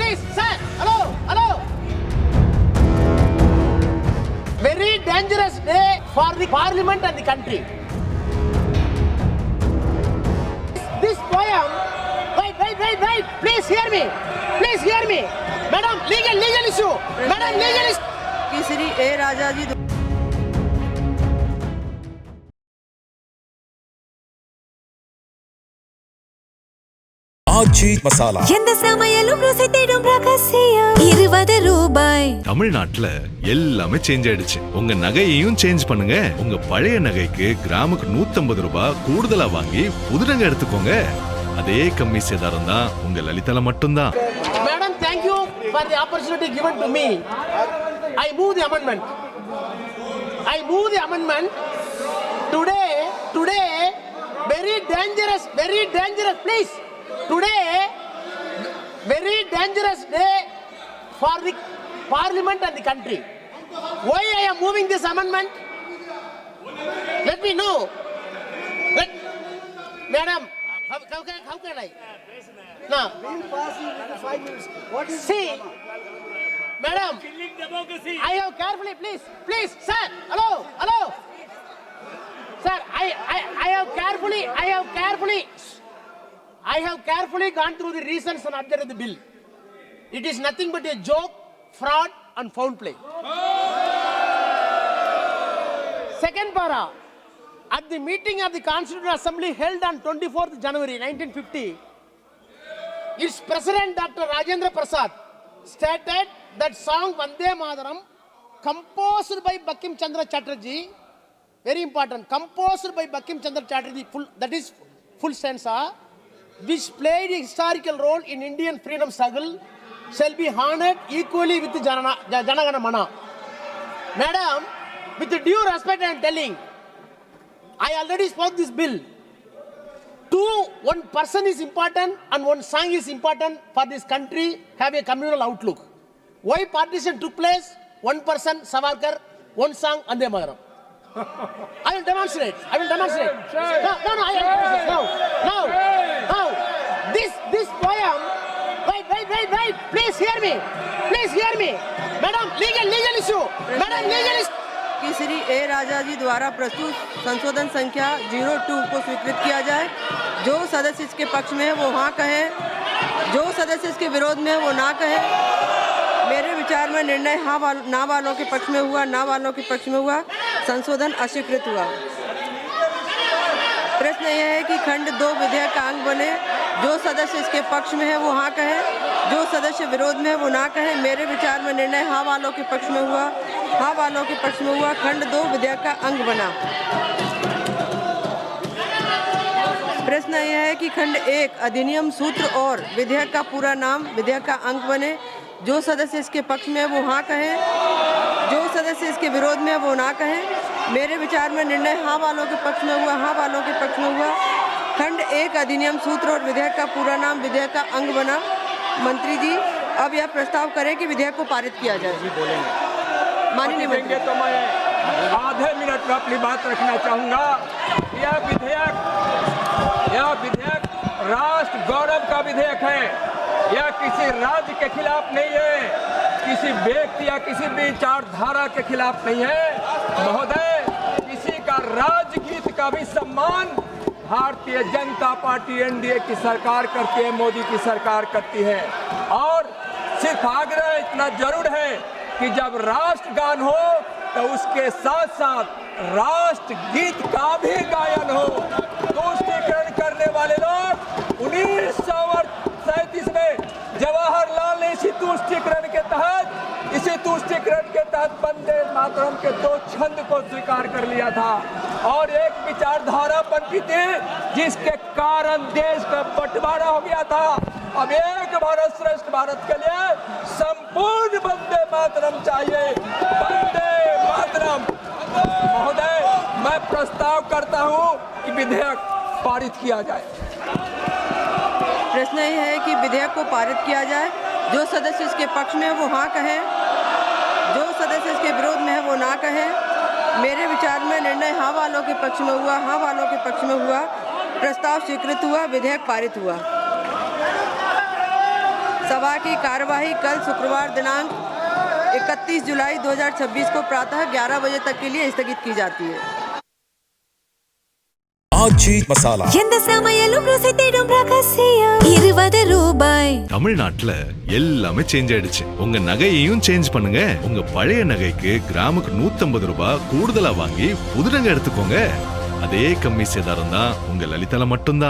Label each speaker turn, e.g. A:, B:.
A: please, sir. Hello, hello. Very dangerous day for the parliament and the country. This poem, wait. Please hear me. Please hear me. Madam, legal issue. Madam, legal issue.
B: कि श्री ए राजा जी
C: ஆச்சி மசாலா
D: எந்த சமையலும் ருசி தேடும் ரகசியம் 20 ரூபாய்.
E: தமிழ்நாட்டுல எல்லாமே change ஆயிடுச்சு. உங்க நகையையும் சேஞ்ச் பண்ணுங்க. உங்க பழைய நகைக்கு கிராமுக்கு 150 ரூபாய் கூடுதலா வாங்கி புது நகை எடுத்துக்கோங்க. அதே கம்மி சேதாரம் தான் உங்க லலிதால மட்டும்தான்.
A: Madam, thank you for the opportunity given to me. I move the amendment. Today, very dangerous, please. Today, very dangerous day for the parliament and the country. Why I am moving this amendment? Let me know. Madam, how can I? No. See, madam, I have carefully, please, sir, hello. Sir, I have carefully gone through the reasons and objects of the bill. It is nothing but a joke, fraud and foul play. Second para, at the meeting of the Constituent Assembly held on 24th January 1950, its President Dr. Rajendra Prasad stated that song Vande Mataram, composed by Bankim Chandra Chatterjee, very important, composed by Bankim Chandra Chatterjee, that is full stanza, which played a historical role in Indian freedom struggle, shall be honored equally with the Jana Gana Mana. Madam, with due respect I am telling, I already spoke this bill. One person is important and one song is important for this country have a communal outlook. Why partition took place? One person, Savarkar, one song, Vande Mataram. I will demonstrate. No. This poem, wait. Please hear me. Madam, legal issue.
B: कि श्री ए राजा जी द्वारा प्रस्तुत संशोधन संख्या 02 को स्वीकृत किया जाए। जो सदस्य इसके पक्ष में है वो हाँ कहे, जो सदस्य इसके विरोध में है वो ना कहे। मेरे विचार में निर्णय ना वालों के पक्ष में हुआ, संशोधन अस्वीकृत हुआ। प्रश्न यह है कि खंड 2 विधेयक का अंग बने। जो सदस्य इसके पक्ष में है वो हाँ कहे, जो सदस्य विरोध में है वो ना कहे। मेरे विचार में निर्णय हाँ वालों के पक्ष में हुआ, खंड 2 विधेयक का अंग बना। प्रश्न यह है कि खंड 1 अधिनियम सूत्र और विधेयक का पूरा नाम विधेयक का अंग बने। जो सदस्य इसके पक्ष में है वो हाँ कहे, जो सदस्य इसके विरोध में है वो ना कहे। मेरे विचार में निर्णय हाँ वालों के पक्ष में हुआ, खंड 1 अधिनियम सूत्र और विधेयक का पूरा नाम विधेयक का अंग बना। मंत्री जी अब यह प्रस्ताव करें कि विधेयक को पारित किया जाए। माननीय मंत्री,
F: तो मैं आधे मिनट में अपनी बात रखना चाहूँगा। यह विधेयक राष्ट्र गौरव का विधेयक है। यह किसी राज्य के खिलाफ नहीं है, किसी व्यक्ति या किसी विचारधारा के खिलाफ नहीं है। महोदय, किसी का राजगीत का भी सम्मान भारतीय जनता पार्टी एनडीए की सरकार करती है, मोदी की सरकार करती है। और सिर्फ आग्रह इतना जरूर है कि जब राष्ट्रगान हो तो उसके साथ साथ राष्ट्रगीत का भी गायन हो। तुष्टीकरण करने वाले लोग 1937 में जवाहरलाल ने इसी तुष्टीकरण के तहत वंदे मातरम के 2 छंद को स्वीकार कर लिया था और एक विचारधारा बनती थी जिसके कारण देश का बंटवारा हो गया था। अब एक भारत श्रेष्ठ भारत के लिए संपूर्ण वंदे मातरम चाहिए, वंदे मातरम। महोदय, मैं प्रस्ताव करता हूं कि विधेयक पारित किया जाए।
B: प्रश्न यह है कि विधेयक को पारित किया जाए। जो सदस्य इसके पक्ष में है वो हाँ कहे, जो सदस्य इसके विरोध में है वो ना कहे। मेरे विचार में निर्णय हाँ वालों के पक्ष में हुआ, प्रस्ताव स्वीकृत हुआ, विधेयक पारित हुआ। सभा की कार्यवाही कल शुक्रवार दिनांक 31 जुलाई 2026 को प्रातः 11 बजे तक के लिए स्थगित की जाती है।
C: ஆச்சி மசாலா
D: எந்த சமையலும் ருசி தேடும் ரகசியம் 20 ரூபாய்.
E: தமிழ்நாட்டுல எல்லாமே சேஞ்ச் ஆயிடுச்சு. உங்க நகையையும் சேஞ்ச் பண்ணுங்க. உங்க பழைய நகைக்கு கிராமுக்கு 150 ரூபாய் கூடுதலா வாங்கி புது நகை எடுத்துக்கோங்க. அதே கம்மி சேதாரம் தான் உங்க லலிதால மட்டும்தான்.